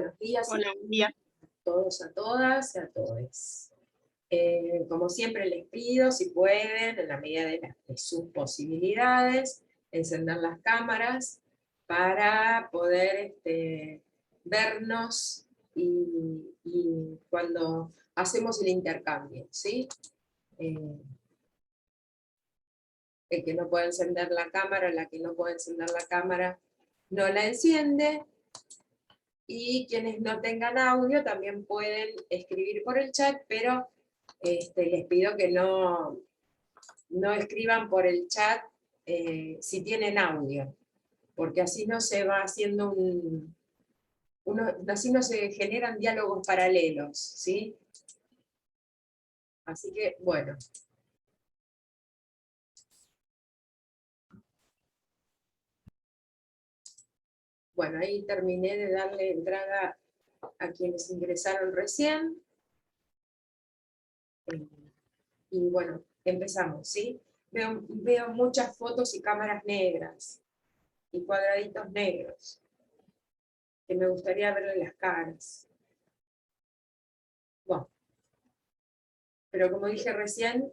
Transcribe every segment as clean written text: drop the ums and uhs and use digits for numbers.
Buenos días Hola, buen día. a todos, a todas y a todos. Como siempre les pido, si pueden, en la medida de sus posibilidades, encender las cámaras para poder vernos y cuando hacemos el intercambio, ¿sí? El que no puede encender la cámara, la que no puede encender la cámara, no la enciende. Y quienes no tengan audio también pueden escribir por el chat, pero les pido que no escriban por el chat si tienen audio, porque así no se va haciendo así no se generan diálogos paralelos, ¿sí? Así que, bueno. Bueno, ahí terminé de darle entrada a quienes ingresaron recién. Y bueno, empezamos, ¿sí? Veo muchas fotos y cámaras negras y cuadraditos negros, que me gustaría verle las caras. Bueno, pero como dije recién,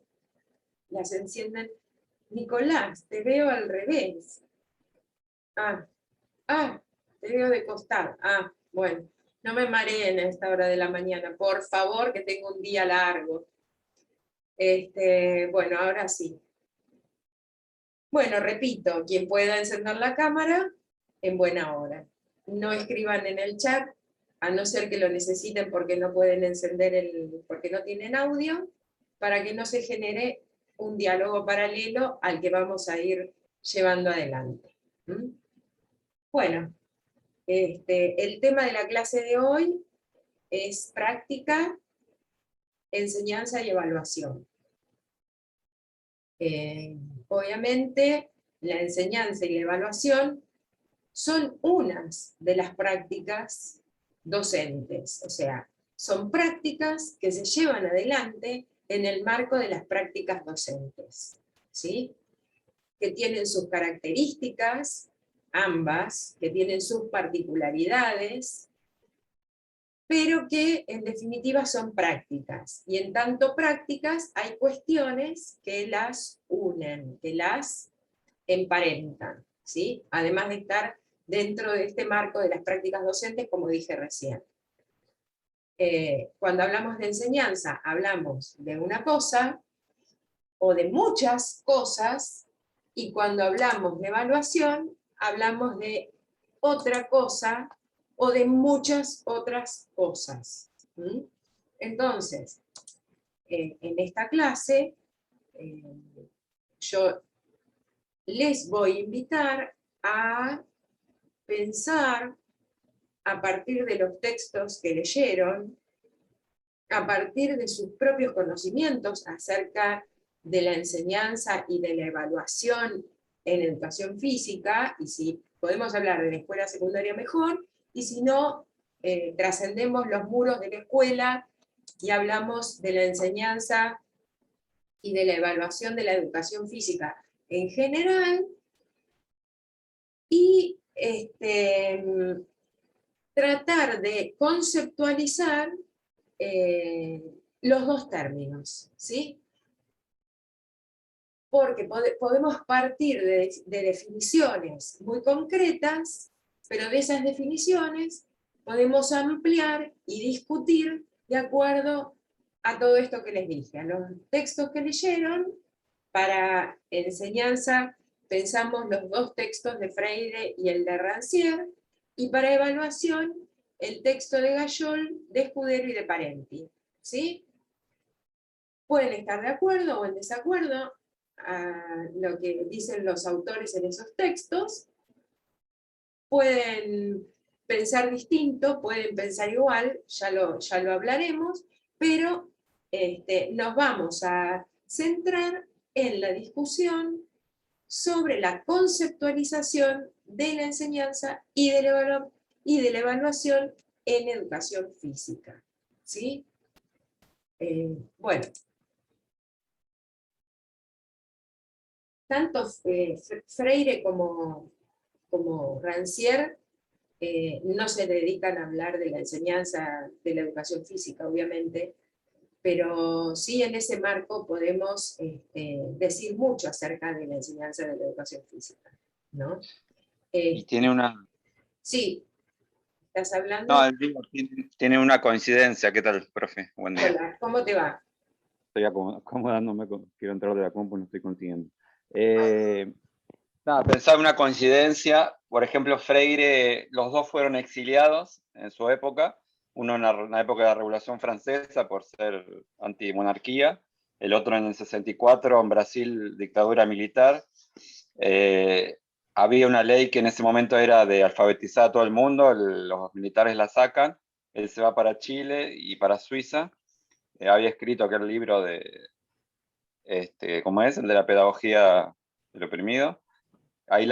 las encienden. Nicolás, te veo al revés. Te veo de costado. Bueno, no me mareen a esta hora de la mañana, por favor, que tengo un día largo. Bueno, ahora sí. Bueno, repito, quien pueda encender la cámara, en buena hora. No escriban en el chat, a no ser que lo necesiten porque no pueden encender porque no tienen audio, para que no se genere un diálogo paralelo al que vamos a ir llevando adelante. Bueno, el tema de la clase de hoy es práctica, enseñanza y evaluación. Obviamente, la enseñanza y la evaluación son unas de las prácticas docentes, o sea, son prácticas que se llevan adelante en el marco de las prácticas docentes, ¿sí? Que tienen sus características, ambas, que tienen sus particularidades, pero que en definitiva son prácticas, y en tanto prácticas hay cuestiones que las unen, que las emparentan, ¿sí? Además de estar dentro de este marco de las prácticas docentes, como dije recién. Cuando hablamos de enseñanza, hablamos de una cosa, o de muchas cosas, y cuando hablamos de evaluación, hablamos de otra cosa, o de muchas otras cosas. Entonces, en esta clase, yo les voy a invitar a pensar a partir de los textos que leyeron, a partir de sus propios conocimientos acerca de la enseñanza y de la evaluación en educación física, y si podemos hablar de la escuela secundaria mejor, y si no, trascendemos los muros de la escuela y hablamos de la enseñanza y de la evaluación de la educación física en general, y tratar de conceptualizar los dos términos, ¿sí? Porque podemos partir de definiciones muy concretas, pero de esas definiciones podemos ampliar y discutir de acuerdo a todo esto que les dije, a los textos que leyeron. Para enseñanza pensamos los dos textos de Freire y el de Rancière, y para evaluación el texto de Gayol, de Escudero y de Parenti, ¿sí? Pueden estar de acuerdo o en desacuerdo a lo que dicen los autores en esos textos, pueden pensar distinto, pueden pensar igual, ya lo hablaremos, pero nos vamos a centrar en la discusión sobre la conceptualización de la enseñanza y de la evaluación en educación física, ¿sí? Bueno, tanto Freire como Rancière no se dedican a hablar de la enseñanza de la educación física, obviamente, pero sí en ese marco podemos decir mucho acerca de la enseñanza de la educación física, ¿no? Y tiene una... Sí, ¿estás hablando? No, digo, tiene una coincidencia. ¿Qué tal, profe? Buen día. Hola, ¿cómo te va? Estoy acomodándome, quiero entrar de la compu, no estoy consiguiendo. Nada, pensaba una coincidencia, por ejemplo, Freire, los dos fueron exiliados en su época, uno en la época de la Revolución Francesa por ser antimonarquía, el otro en el 64 en Brasil, dictadura militar. Había una ley que en ese momento era de alfabetizar a todo el mundo, los militares la sacan, él se va para Chile y para Suiza. Había escrito aquel libro de, ¿cómo es? El de la pedagogía del oprimido. Ahí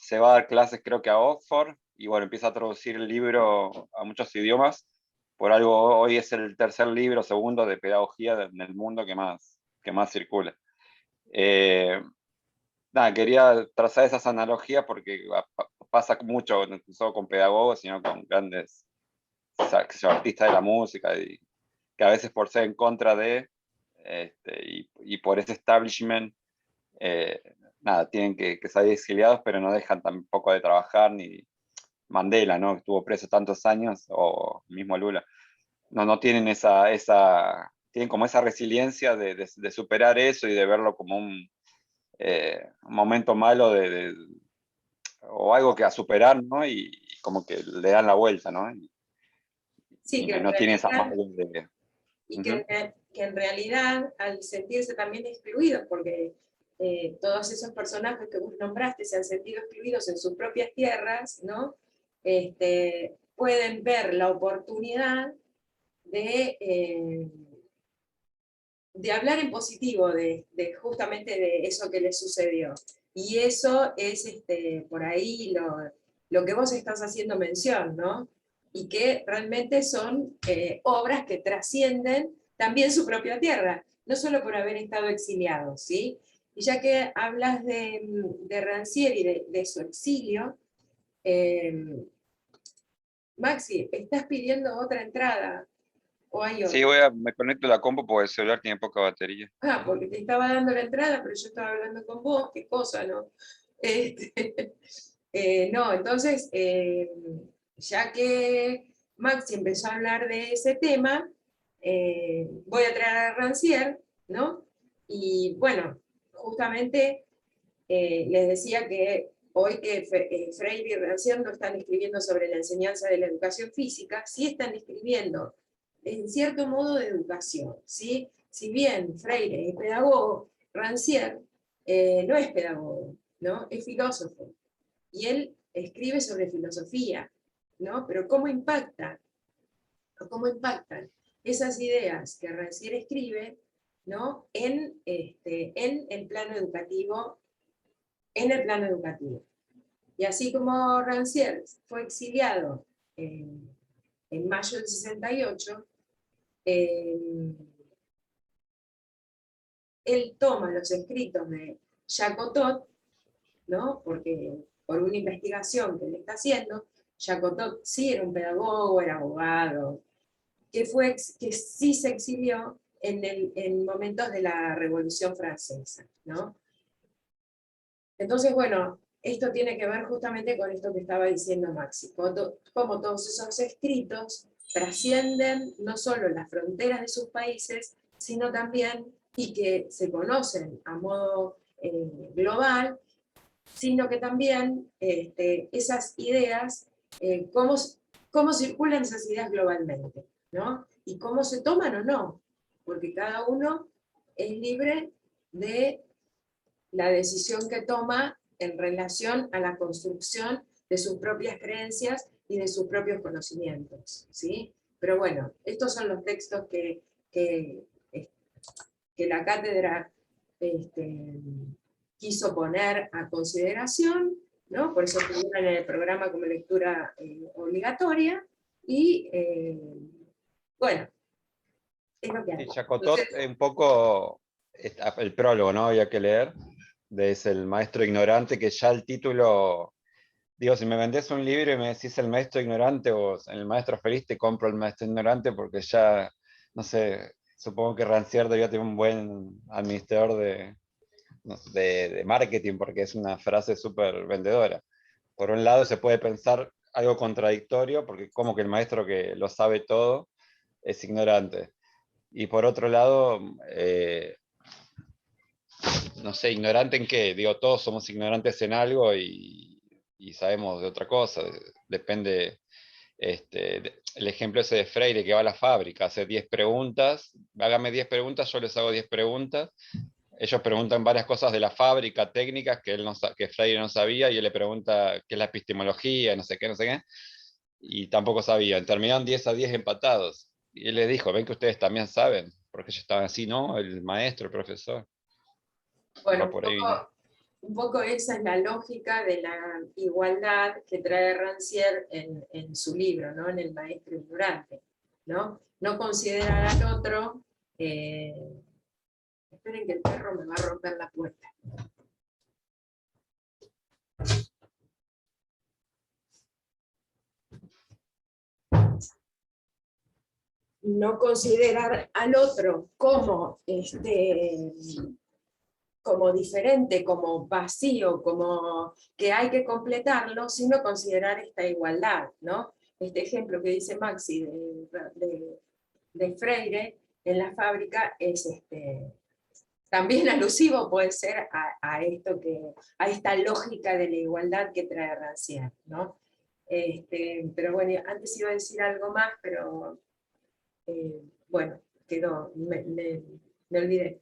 se va a dar clases creo que a Oxford, y bueno, empieza a traducir el libro a muchos idiomas. Por algo hoy es el tercer libro, segundo de pedagogía en el mundo que más circula. Nada, quería trazar esas analogías porque pasa mucho, no solo con pedagogos, sino con grandes artistas de la música, y que a veces por ser en contra de, y por ese establishment, nada, tienen que salir exiliados, pero no dejan tampoco de trabajar, ni Mandela, ¿no? Estuvo preso tantos años, o mismo Lula. No tienen tienen como esa resiliencia de superar eso y de verlo como un momento malo o algo que a superar, ¿no? Y como que le dan la vuelta, ¿no? Sí, Y que en no tiene esa realidad, margen de... y Ujú. que en realidad, al sentirse también excluidos, porque todos esos personajes que vos nombraste se han sentido excluidos en sus propias tierras, ¿no? Pueden ver la oportunidad de hablar en positivo justamente de eso que les sucedió. Y eso es por ahí lo que vos estás haciendo mención, ¿no? Y que realmente son obras que trascienden también su propia tierra, no solo por haber estado exiliados, ¿sí? Y ya que hablas de Rancière y de su exilio, eh, Maxi, ¿estás pidiendo otra entrada o hay Sí, otra? me conecto a la compu porque el celular tiene poca batería. Ah, porque te estaba dando la entrada, pero yo estaba hablando con vos, qué cosa, ¿no? Este, no, entonces, ya que Maxi empezó a hablar de ese tema, voy a traer a Rancière, ¿no? Y bueno, justamente les decía que hoy que Freire y Rancière no están escribiendo sobre la enseñanza de la educación física, sí están escribiendo en cierto modo de educación, ¿sí? Si bien Freire es pedagogo, Rancière no es pedagogo, ¿no? Es filósofo. Y él escribe sobre filosofía, ¿no? Pero cómo impactan esas ideas que Rancière escribe, ¿no? En el plano educativo, en el plano educativo. Y así como Rancière fue exiliado en mayo del 68, él toma los escritos de Jacotot, ¿no? Porque por una investigación que él está haciendo, Jacotot sí era un pedagogo, era abogado, que sí se exilió en momentos de la Revolución Francesa, ¿no? Entonces, bueno, esto tiene que ver justamente con esto que estaba diciendo Maxi, como todos esos escritos trascienden no solo las fronteras de sus países, sino también, y que se conocen a modo global, sino que también esas ideas, cómo circulan esas ideas globalmente, ¿no? Y cómo se toman o no, porque cada uno es libre de la decisión que toma en relación a la construcción de sus propias creencias y de sus propios conocimientos, ¿sí? Pero bueno, estos son los textos que, que la cátedra quiso poner a consideración, ¿no? Por eso figuran en el programa como lectura obligatoria, y bueno, es lo que hay. Sí, Chacotot, Entonces, un poco el prólogo, ¿no? Había que leer, es el maestro ignorante, que ya el título digo, si me vendés un libro y me decís el maestro ignorante o el maestro feliz, te compro el maestro ignorante porque ya, no sé, supongo que Rancière debía tener un buen administrador de marketing porque es una frase súper vendedora. Por un lado se puede pensar algo contradictorio porque como que el maestro que lo sabe todo es ignorante. Y por otro lado, no sé, ignorante en qué, digo, todos somos ignorantes en algo y sabemos de otra cosa, depende, el ejemplo ese de Freire que va a la fábrica, hace 10 preguntas, hágame 10 preguntas, yo les hago 10 preguntas, ellos preguntan varias cosas de la fábrica, técnicas que, que Freire no sabía, y él le pregunta qué es la epistemología, no sé qué, no sé qué, y tampoco sabían, terminaron 10-10 empatados, y él les dijo, ven que ustedes también saben, porque ellos estaban así, ¿no? El maestro, el profesor, Bueno, va por ahí. un poco esa es la lógica de la igualdad que trae Rancière en su libro, ¿no? En El maestro ignorante, ¿no? No considerar al otro... esperen que el perro me va a romper la puerta. No considerar al otro como, como diferente, como vacío, como que hay que completarlo, sino considerar esta igualdad, ¿no? Este ejemplo que dice Maxi de Freire en la fábrica es también alusivo puede ser a esto a esta lógica de la igualdad que trae Rancière, ¿no? Pero bueno, antes iba a decir algo más, pero bueno, quedó, me olvidé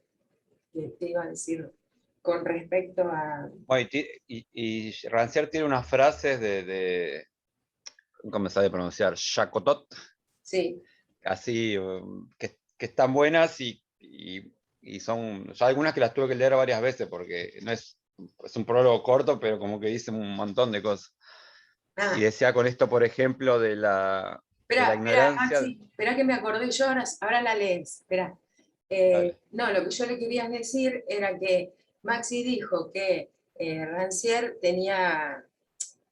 que te iba a decir con respecto a... Bueno, y Rancière tiene unas frases ¿cómo me sabe pronunciar? Chacotot, Sí, así, que están buenas y son, ya algunas que las tuve que leer varias veces porque no es un prólogo corto, pero como que dice un montón de cosas. Y ah, decía con esto, por ejemplo, de la espera, ignorancia. Maxi, espera que me acordé yo, ahora la lees, espera. Dale. No, lo que yo le quería decir era que Maxi dijo que Rancière tenía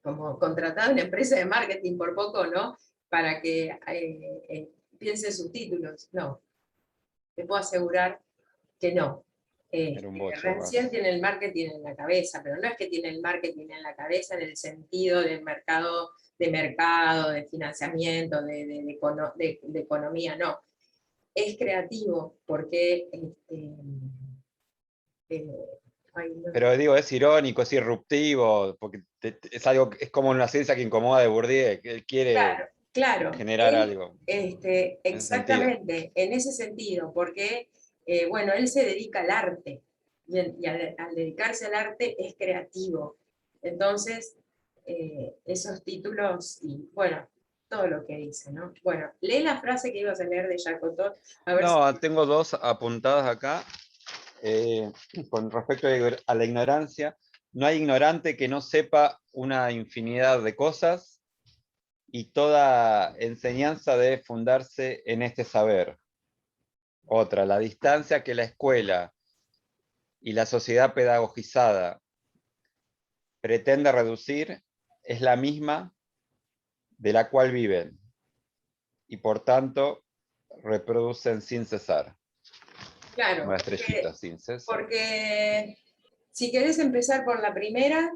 como contratado una empresa de marketing por poco, ¿no? Para que piense en sus títulos. No, te puedo asegurar que no. Era un boche Rancière más. tiene el marketing en la cabeza, pero no es que tiene el marketing en la cabeza en el sentido del mercado, de financiamiento, de economía, no. Es creativo porque eh, ay, no. Pero digo, es irónico, es irruptivo, porque es algo, es como una ciencia que incomoda de Bourdieu, que él quiere Claro, claro, generar él, algo, en ese sentido. exactamente, en ese sentido, porque, bueno, él se dedica al arte, y al dedicarse al arte es creativo. Entonces, esos títulos, y bueno, todo lo que dice, ¿no? Bueno, lee la frase que ibas a leer de Jacques Cousteau, a ver si... No, tengo dos apuntadas acá. eh, con respecto a la ignorancia, no hay ignorante que no sepa una infinidad de cosas y toda enseñanza debe fundarse en este saber. Otra, la distancia que la escuela y la sociedad pedagogizada pretende reducir es la misma de la cual viven y por tanto reproducen sin cesar. Como Claro, la estrellita, sin cesar. porque si querés empezar por la primera,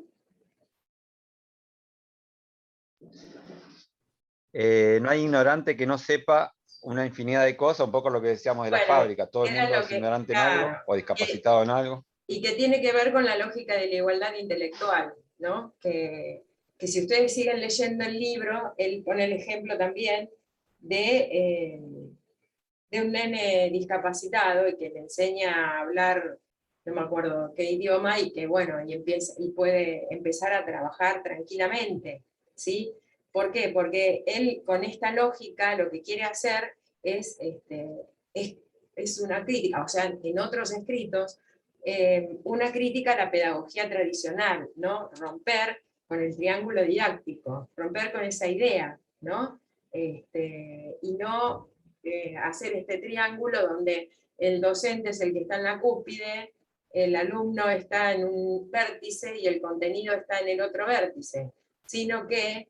No hay ignorante que no sepa una infinidad de cosas, un poco lo que decíamos de la bueno, fábrica, todo el era mundo lo es que, ignorante en algo claro, o discapacitado en algo. y que tiene que ver con la lógica de la igualdad intelectual, ¿no? Que si ustedes siguen leyendo el libro, él pone el ejemplo también de un nene discapacitado y que le enseña a hablar, no me acuerdo qué idioma, y que bueno, y puede empezar a trabajar tranquilamente, ¿sí? ¿Por qué? Porque él con esta lógica lo que quiere hacer es, es, es una crítica, o sea, en otros escritos, una crítica a la pedagogía tradicional, ¿no? Romper con el triángulo didáctico, romper con esa idea, ¿no? Y no hacer este triángulo donde el docente es el que está en la cúspide, el alumno está en un vértice y el contenido está en el otro vértice, sino que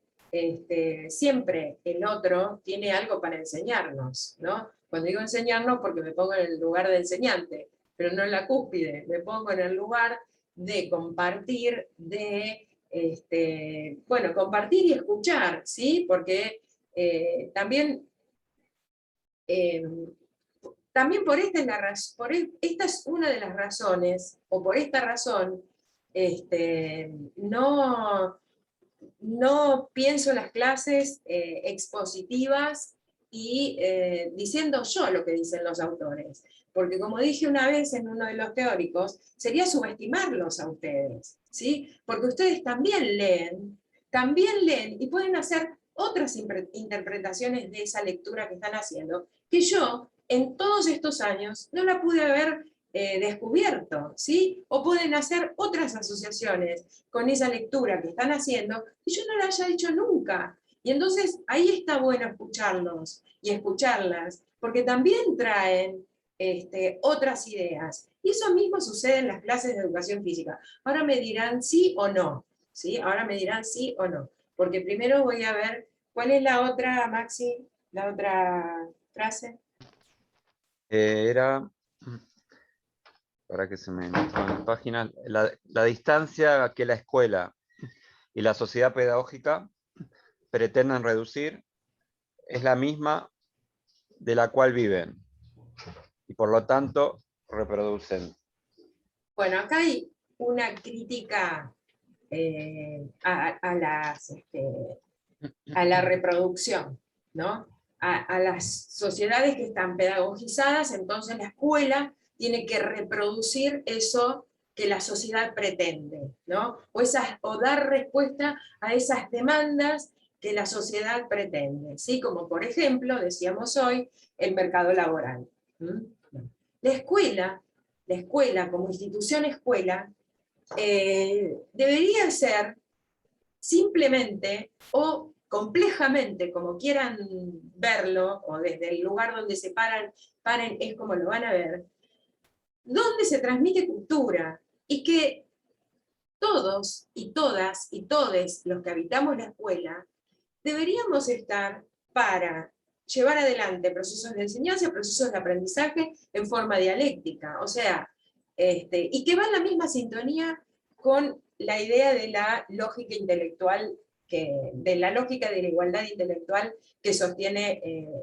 siempre el otro tiene algo para enseñarnos, ¿no? Cuando digo enseñarnos, porque me pongo en el lugar de enseñante, pero no en la cúspide, me pongo en el lugar de compartir, bueno, compartir y escuchar, ¿sí? Porque también por esta esta es una de las razones, o por esta razón, no pienso las clases expositivas y diciendo yo lo que dicen los autores. Porque como dije una vez en uno de los teóricos, sería subestimarlos a ustedes, ¿sí? Porque ustedes también leen y pueden hacer otras interpretaciones de esa lectura que están haciendo, que yo en todos estos años no la pude haber descubierto, ¿sí? O pueden hacer otras asociaciones con esa lectura que están haciendo y yo no la haya hecho nunca. Y entonces ahí está bueno escucharlos y escucharlas, porque también traen otras ideas. Y eso mismo sucede en las clases de educación física. Ahora me dirán sí o no, ¿sí? Ahora me dirán sí o no, porque primero voy a ver cuál es la otra, Maxi, la otra frase. Era, para que se me metan en la página, la distancia que la escuela y la sociedad pedagógica pretenden reducir es la misma de la cual viven y por lo tanto reproducen. Bueno, acá hay una crítica a la reproducción, ¿no? A las sociedades que están pedagogizadas, entonces la escuela tiene que reproducir eso que la sociedad pretende, ¿no? O dar respuesta a esas demandas que la sociedad pretende, ¿sí? Como por ejemplo, decíamos hoy, el mercado laboral. La escuela como institución escuela, debería ser simplemente o complejamente, como quieran verlo, o desde el lugar donde se paren es como lo van a ver, donde se transmite cultura y que todos y todas y todes los que habitamos la escuela deberíamos estar para llevar adelante procesos de enseñanza, procesos de aprendizaje en forma dialéctica, o sea, y que va en la misma sintonía con la idea de la lógica intelectual, de la lógica de la igualdad intelectual que sostiene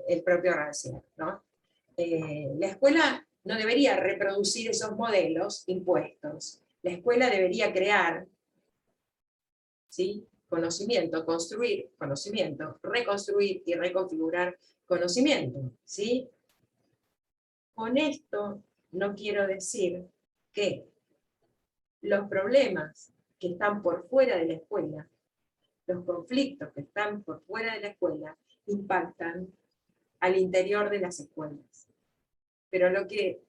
el propio Rancière, ¿no? La escuela no debería reproducir esos modelos impuestos, la escuela debería crear, ¿sí? Conocimiento, construir conocimiento, reconstruir y reconfigurar conocimiento, ¿sí? Con esto no quiero decir que los problemas que están por fuera de la escuela, los conflictos que están por fuera de la escuela, impactan al interior de las escuelas. Pero lo que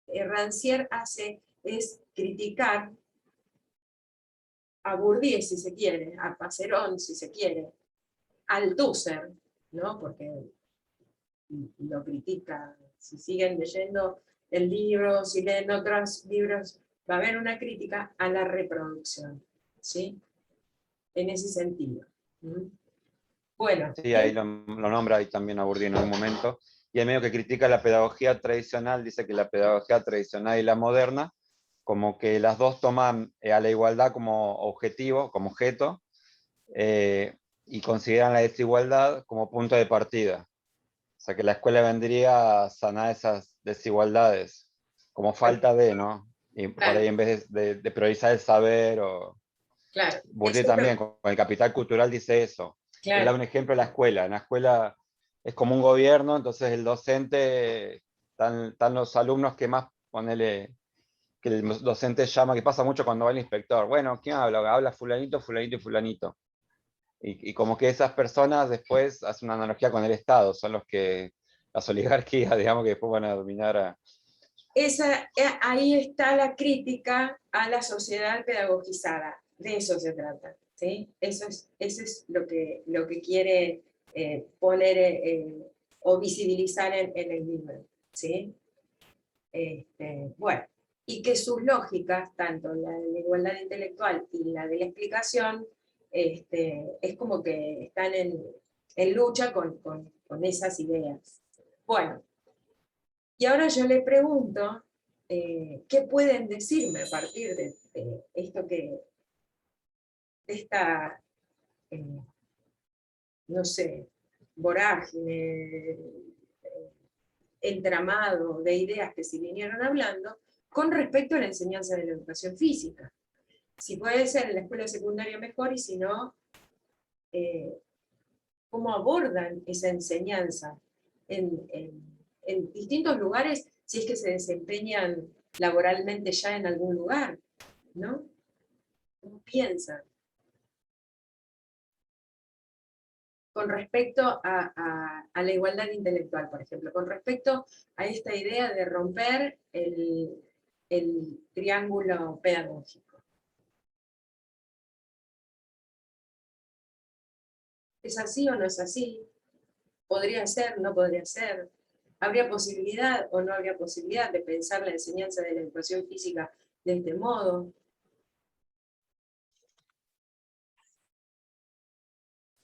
Rancière hace es criticar a Bourdieu, si se quiere, a Passerón, si se quiere, al Tusser, ¿no? Porque lo critica. Si siguen leyendo el libro, si leen otros libros, va a haber una crítica a la reproducción, ¿sí? En ese sentido. Bueno. Sí, ahí lo nombra ahí también a Bourdieu en un momento. Y el medio que critica la pedagogía tradicional, dice que la pedagogía tradicional y la moderna, como que las dos toman a la igualdad como objetivo, como objeto, y consideran la desigualdad como punto de partida. O sea que la escuela vendría a sanar esas desigualdades, como falta de, ¿no? Y por Claro, ahí en vez de priorizar el saber, o claro. Bourdieu también, con el Capital Cultural dice eso. Él da Claro. un ejemplo de la escuela. En la escuela es como un gobierno, entonces el docente, están los alumnos que más, ponele, que el docente llama, que pasa mucho cuando va el inspector. Bueno, ¿quién habla? Habla fulanito, fulanito y fulanito. Y como que esas personas después, hacen una analogía con el Estado, son los que, las oligarquías, digamos, que después van a dominar a... Ahí está la crítica a la sociedad pedagogizada. De eso se trata, ¿sí? Eso es lo que quiere poner o visibilizar en el libro, ¿sí? Bueno, y que sus lógicas, tanto la de la igualdad intelectual y la de la explicación, Es como que están en lucha con esas ideas. Bueno, y ahora yo le pregunto, ¿qué pueden decirme a partir de esto de esta, eh, no sé, vorágine, entramado de ideas que se vinieron hablando, con respecto a la enseñanza de la educación física? Si puede ser en la escuela secundaria mejor, y si no, eh, cómo abordan esa enseñanza en distintos lugares, si es que se desempeñan laboralmente ya en algún lugar, ¿no? ¿Cómo piensan? Con respecto a la igualdad intelectual, por ejemplo, con respecto a esta idea de romper el triángulo pedagógico. ¿Es así o no es así? ¿Podría ser, no podría ser? ¿Habría posibilidad o no habría posibilidad de pensar la enseñanza de la educación física de este modo?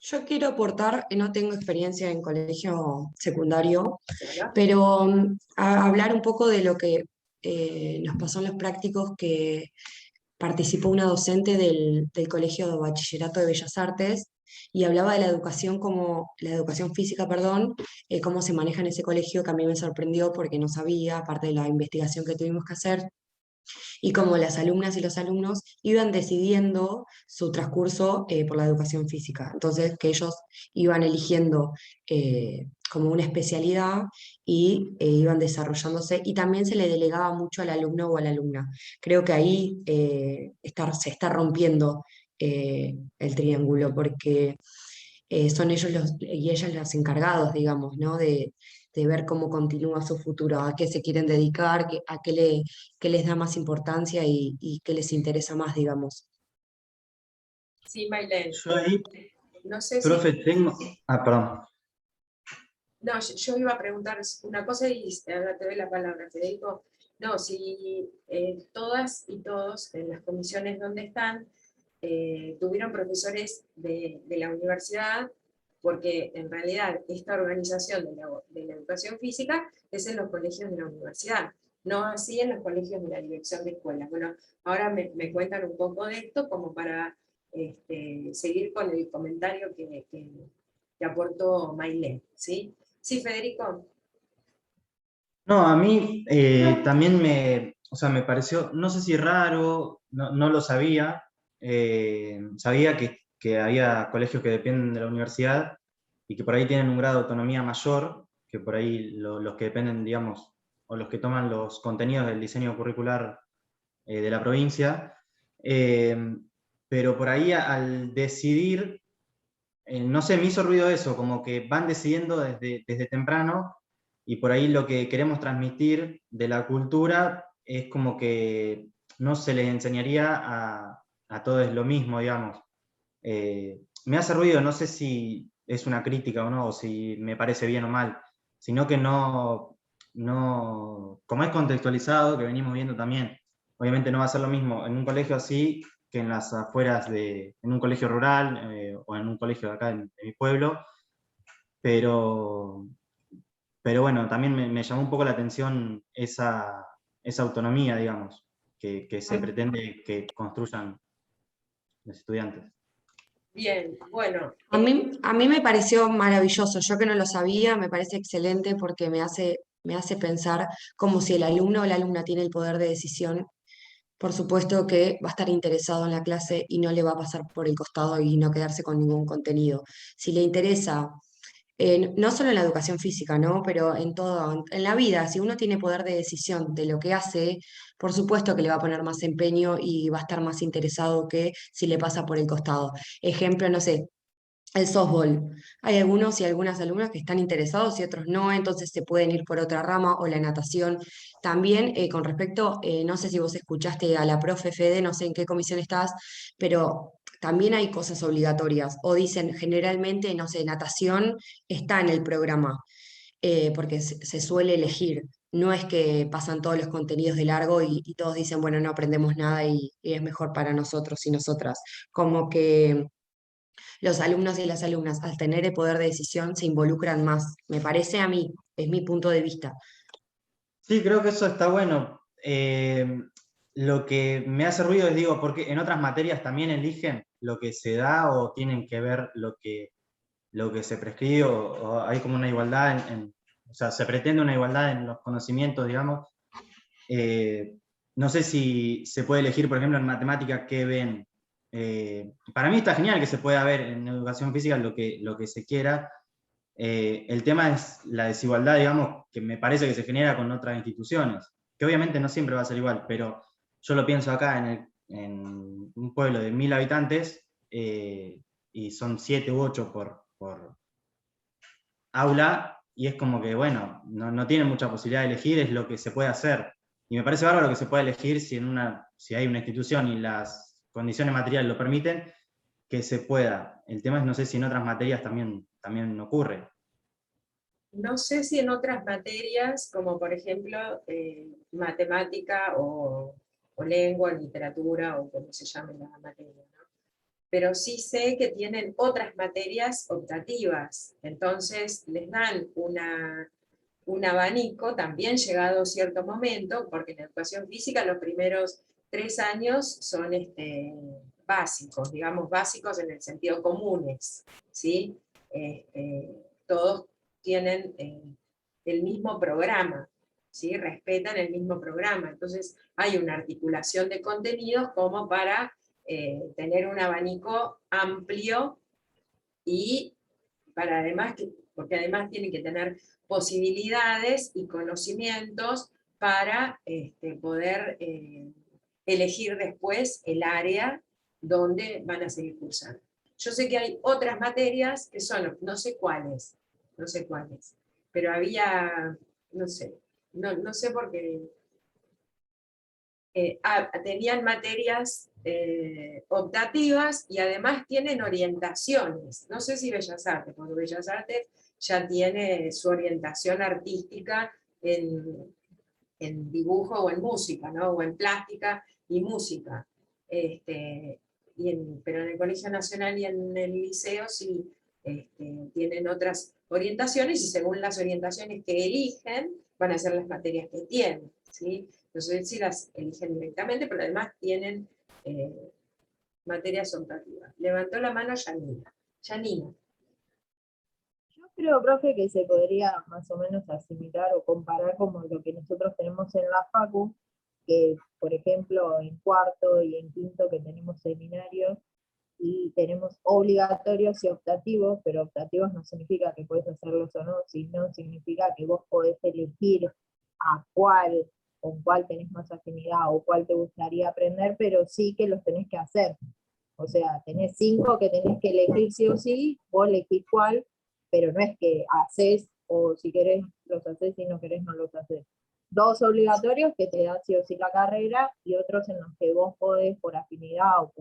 Yo quiero aportar, no tengo experiencia en colegio secundario, ¿Verdad? pero hablar un poco de lo que nos pasó en los prácticos, que participó una docente del Colegio de Bachillerato de Bellas Artes y hablaba de la educación como, la educación física, perdón, cómo se maneja en ese colegio, que a mí me sorprendió porque no sabía, aparte de la investigación que tuvimos que hacer, y cómo las alumnas y los alumnos iban decidiendo su transcurso por la educación física. Entonces, que ellos iban eligiendo como una especialidad y iban desarrollándose, y también se le delegaba mucho al alumno o a la alumna. Creo que ahí se está rompiendo el triángulo, porque son ellos y ellas los encargados, digamos, ¿no? De ver cómo continúa su futuro, a qué se quieren dedicar, a qué les da más importancia y qué les interesa más, digamos. Sí, Maylene. Yo ahí, No sé si... profe, tengo... Ah, perdón. No, yo iba a preguntar una cosa y ahora te doy la palabra, Federico. No, si todas y todos en las comisiones donde están tuvieron profesores de la universidad, porque en realidad esta organización de la educación física es en los colegios de la universidad, no así en los colegios de la dirección de escuelas. Bueno, ahora me cuentan un poco de esto como para seguir con el comentario que aportó Maylene, ¿sí? Sí, Federico. No, a mí también o sea, me pareció, no sé si raro, no lo sabía. Sabía que había colegios que dependen de la universidad y que por ahí tienen un grado de autonomía mayor, que por ahí los que dependen, digamos, o los que toman los contenidos del diseño curricular de la provincia. Eh, pero por ahí al decidir, no sé, me hizo ruido eso, como que van decidiendo desde temprano, y por ahí lo que queremos transmitir de la cultura es como que no se les enseñaría a todos lo mismo, digamos. Me hace ruido, no sé si es una crítica o no, o si me parece bien o mal, sino que como es contextualizado, que venimos viendo también, obviamente no va a ser lo mismo en un colegio así que en las afueras en un colegio rural o en un colegio de acá de mi pueblo, pero, pero bueno, también me llamó un poco la atención esa autonomía, digamos, que se pretende que construyan los estudiantes. Bien, bueno. A mí me pareció maravilloso, yo que no lo sabía, me parece excelente porque me hace pensar como si el alumno o la alumna tiene el poder de decisión. Por supuesto que va a estar interesado en la clase y no le va a pasar por el costado y no quedarse con ningún contenido. Si le interesa, no solo en la educación física, ¿no? Pero en todo, en la vida, si uno tiene poder de decisión de lo que hace, por supuesto que le va a poner más empeño y va a estar más interesado que si le pasa por el costado. Ejemplo, no sé, el softball. Hay algunos y algunas alumnas que están interesados y otros no, entonces se pueden ir por otra rama, o la natación. También con respecto, no sé si vos escuchaste a la profe Fede, no sé en qué comisión estás, pero también hay cosas obligatorias. O dicen generalmente, no sé, natación está en el programa, porque se suele elegir. No es que pasan todos los contenidos de largo y todos dicen, bueno, no aprendemos nada y es mejor para nosotros y nosotras. Como que los alumnos y las alumnas, al tener el poder de decisión, se involucran más. Me parece a mí, es mi punto de vista. Sí, creo que eso está bueno. Lo que me hace ruido es, digo, porque en otras materias también eligen lo que se da o tienen que ver lo que se prescribe o hay como una igualdad o sea, se pretende una igualdad en los conocimientos, digamos. No sé si se puede elegir, por ejemplo, en matemática qué ven. Para mí está genial que se pueda ver en educación física lo que se quiera. El tema es la desigualdad, digamos, que me parece que se genera con otras instituciones, que obviamente no siempre va a ser igual, pero yo lo pienso acá en un pueblo de 1000 habitantes, y son 7 u 8 por aula, y es como que, bueno, no tienen mucha posibilidad de elegir, es lo que se puede hacer. Y me parece bárbaro que se pueda elegir si hay una institución y las condiciones materiales lo permiten, que se pueda. El tema es, no sé si en otras materias también ocurre. No sé si en otras materias, como por ejemplo matemática o lengua, literatura, o como se llame la materia, ¿no? Pero sí sé que tienen otras materias optativas, entonces les dan un abanico, también llegado a cierto momento, porque en educación física los primeros 3 años son básicos, digamos básicos en el sentido comunes, ¿sí? Todos tienen el mismo programa, ¿sí? Respetan el mismo programa, entonces hay una articulación de contenidos como para tener un abanico amplio y para además, porque además tienen que tener posibilidades y conocimientos para poder elegir después el área donde van a seguir cursando. Yo sé que hay otras materias que son, no sé cuáles, pero había, no sé, no sé por qué, tenían materias optativas y además tienen orientaciones. No sé si Bellas Artes, porque Bellas Artes ya tiene su orientación artística en dibujo o en música, ¿no? O en plástica y música. Pero en el Colegio Nacional y en el liceo sí tienen otras orientaciones y según las orientaciones que eligen van a ser las materias que tienen, ¿sí? No sé si las eligen directamente, pero además tienen materias optativas. Levantó la mano Janina. Janina. Yo creo, profe, que se podría más o menos asimilar o comparar como lo que nosotros tenemos en la facu, que por ejemplo en cuarto y en quinto que tenemos seminarios y tenemos obligatorios y optativos, pero optativos no significa que puedes hacerlos o no, sino significa que vos podés elegir a cuál, con cuál tenés más afinidad o cuál te gustaría aprender, pero sí que los tenés que hacer. O sea, tenés 5 que tenés que elegir sí o sí, vos elegís cuál, pero no es que haces, o si querés los haces, si no querés no los haces. 2 obligatorios que te da sí o sí la carrera, y otros en los que vos podés, por afinidad o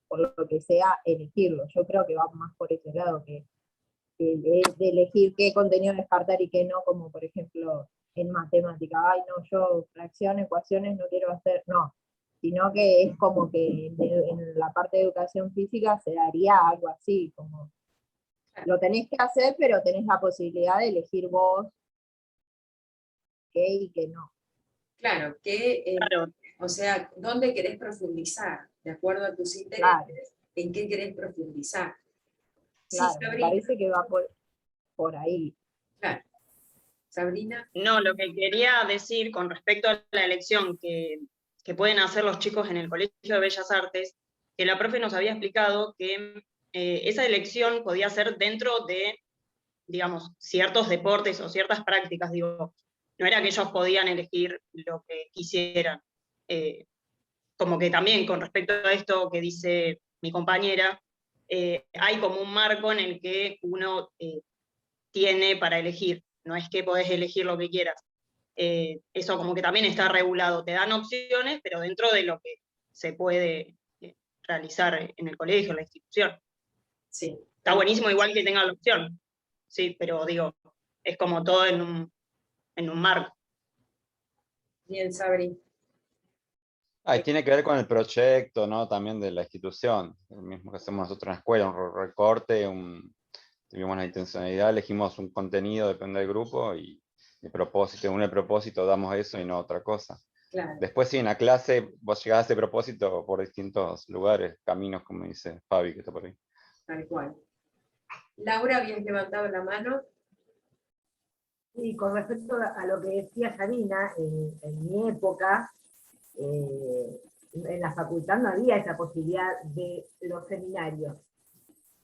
por lo que sea, elegirlo. Yo creo que va más por ese lado, que de elegir qué contenido descartar y qué no, como por ejemplo en matemática. Ay, no, yo fracciones, ecuaciones no quiero hacer, no, sino que es como que en la parte de educación física se daría algo así, como lo tenés que hacer, pero tenés la posibilidad de elegir vos qué y qué no. Claro, Claro. o sea, ¿dónde querés profundizar? De acuerdo a tus intereses, Claro. ¿En qué querés profundizar? Sí, Claro, me Sabrina. parece que va por ahí. Claro. Sabrina. No, lo que quería decir con respecto a la elección que pueden hacer los chicos en el Colegio de Bellas Artes, que la profe nos había explicado que esa elección podía ser dentro de, digamos, ciertos deportes o ciertas prácticas, digo, no era que ellos podían elegir lo que quisieran. Como que también con respecto a esto que dice mi compañera, hay como un marco en el que uno tiene para elegir, no es que podés elegir lo que quieras. Eso como que también está regulado, te dan opciones, pero dentro de lo que se puede realizar en el colegio, en la institución. Sí. Está buenísimo igual que tenga la opción, sí, pero digo, es como todo en un marco. Bien, Sabri. Y tiene que ver con el proyecto, ¿no? También de la institución, lo mismo que hacemos nosotros en la escuela, un recorte, tuvimos la intencionalidad, elegimos un contenido, depende del grupo, y el propósito, según el propósito damos eso y no otra cosa. Claro, Después sí, en la clase vos llegás a ese propósito por distintos lugares, caminos, como dice Fabi, que está por ahí. tal cual. Laura, habías levantado la mano. Y con respecto a lo que decía Sarina, en mi época, en la facultad no había esa posibilidad de los seminarios.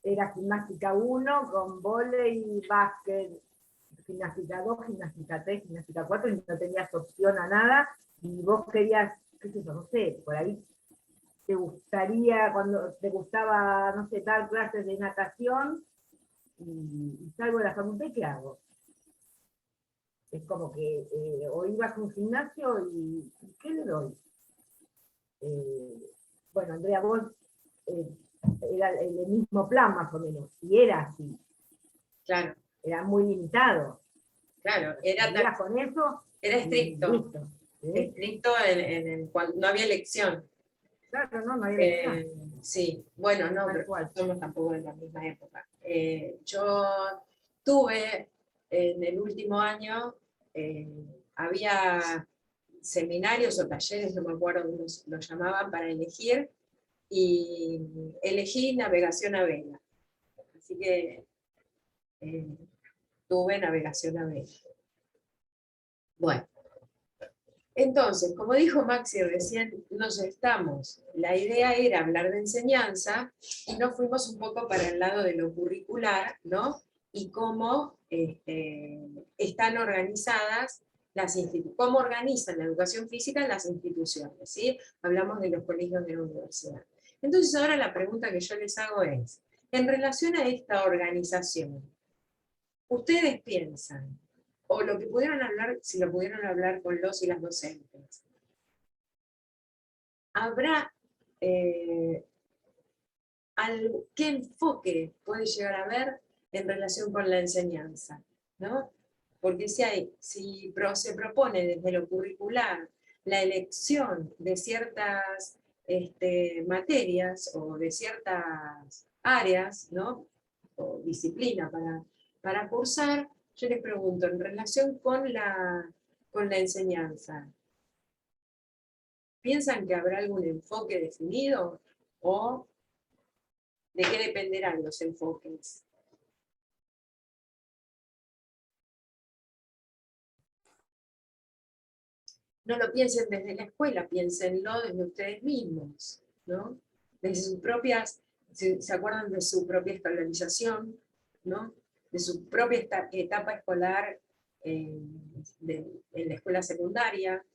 Era gimnástica 1 con vóley, básquet, gimnástica 2, gimnástica 3, gimnástica 4, y no tenías opción a nada, y vos querías, qué sé yo, no sé, por ahí te gustaría, cuando te gustaba, no sé, dar clases de natación, y salgo de la facultad, ¿qué hago? Es como que o ibas a un gimnasio y ¿qué le doy? Bueno, Andrea, vos era el mismo plan más o menos, y era así, Claro, era muy limitado. claro, era Salías con eso, era y estricto, listo, ¿sí? estricto cuando no había elección. Claro, no había elección. Sí, bueno, no, Tal pero cual. somos tampoco de la misma época. Yo tuve en el último año, había seminarios o talleres, no me acuerdo cómo los llamaban, para elegir, y elegí navegación a vela. Así que tuve navegación a vela. Bueno, entonces, como dijo Maxi recién, la idea era hablar de enseñanza y nos fuimos un poco para el lado de lo curricular, ¿no? Y cómo están organizadas cómo organizan la educación física las instituciones, ¿sí? Hablamos de los colegios de la universidad. Entonces ahora la pregunta que yo les hago es, en relación a esta organización, ¿ustedes piensan, o lo que pudieron hablar, si lo pudieron hablar con los y las docentes, habrá qué enfoque puede llegar a haber en relación con la enseñanza, ¿no? Porque si se propone desde lo curricular la elección de ciertas materias o de ciertas áreas, ¿no? O disciplina para cursar, yo les pregunto, en relación con la enseñanza, ¿piensan que habrá algún enfoque definido o de qué dependerán los enfoques? No lo piensen desde la escuela, piénsenlo desde ustedes mismos, ¿no? Desde sus propias, ¿se acuerdan de su propia escolarización, ¿no? De su propia etapa escolar en la escuela secundaria?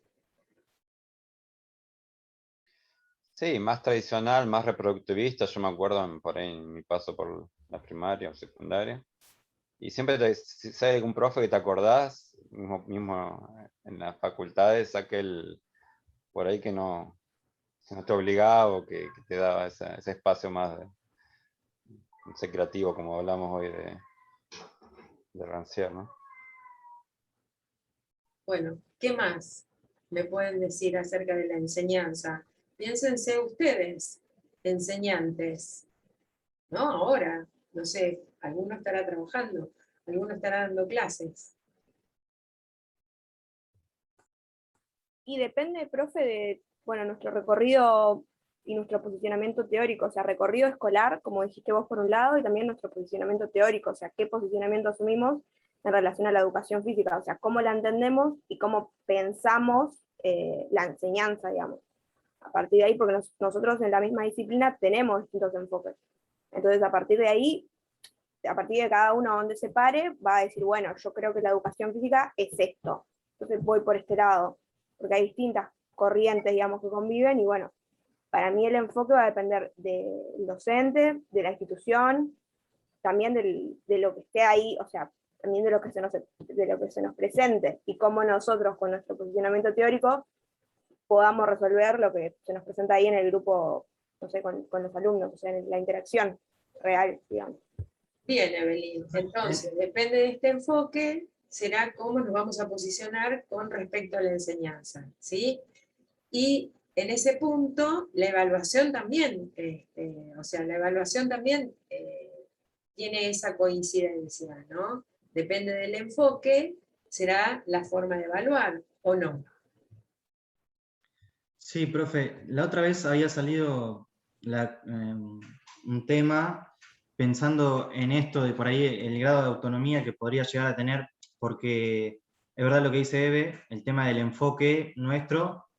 Sí, más tradicional, más reproductivista. Yo me acuerdo por ahí en mi paso por la primaria o secundaria. Y siempre si hay algún profe que te acordás, mismo en las facultades, por ahí que no te obligaba o que te daba ese espacio más no sé, creativo, como hablamos hoy de Rancière, ¿no? Bueno, ¿qué más me pueden decir acerca de la enseñanza? Piénsense ustedes, enseñantes, ¿no? Ahora, no sé, alguno estará trabajando, alguno estará dando clases. Y depende, profe, de, bueno, nuestro recorrido y nuestro posicionamiento teórico, o sea, recorrido escolar, como dijiste vos por un lado, y también nuestro posicionamiento teórico, o sea, qué posicionamiento asumimos en relación a la educación física, o sea, cómo la entendemos y cómo pensamos la enseñanza, digamos. A partir de ahí, porque nosotros en la misma disciplina tenemos distintos enfoques. Entonces, a partir de ahí, a partir de cada uno donde se pare, va a decir, bueno, yo creo que la educación física es esto, entonces voy por este lado, porque hay distintas corrientes, digamos, que conviven, y bueno, para mí el enfoque va a depender del docente, de la institución, también de lo que esté ahí, o sea, también de lo que se nos presente, y cómo nosotros, con nuestro posicionamiento teórico, podamos resolver lo que se nos presenta ahí en el grupo, no sé, con los alumnos, o sea, en la interacción real, digamos. Bien, Evelyn, entonces, depende de este enfoque, será cómo nos vamos a posicionar con respecto a la enseñanza, ¿sí? Y en ese punto, la evaluación también, o sea, la evaluación también tiene esa coincidencia, ¿no? Depende del enfoque, será la forma de evaluar, ¿o no? Sí, profe, la otra vez había salido un tema pensando en esto de por ahí el grado de autonomía que podría llegar a tener, porque es verdad lo que dice Eve, el tema del enfoque nuestro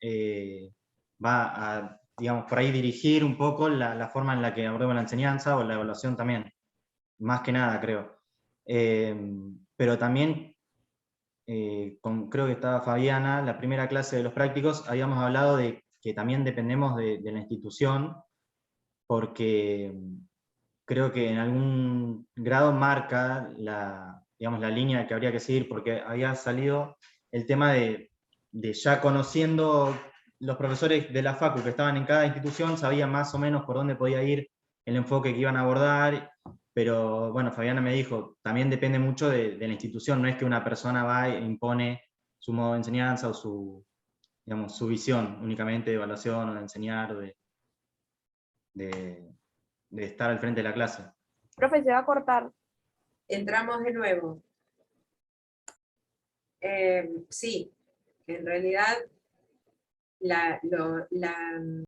va a, digamos, por ahí dirigir un poco la forma en la que abordamos la enseñanza o la evaluación también, más que nada creo. Pero también creo que estaba Fabiana, la primera clase de los prácticos, habíamos hablado de que también dependemos de la institución, porque creo que en algún grado marca digamos, la línea que habría que seguir, porque había salido el tema de ya conociendo los profesores de la facu que estaban en cada institución, sabían más o menos por dónde podía ir el enfoque que iban a abordar, pero bueno, Fabiana me dijo, también depende mucho de la institución, no es que una persona va e impone su modo de enseñanza o digamos, su visión únicamente de evaluación o de enseñar, de estar al frente de la clase. Profe, se va a cortar. Entramos de nuevo. Sí, en realidad la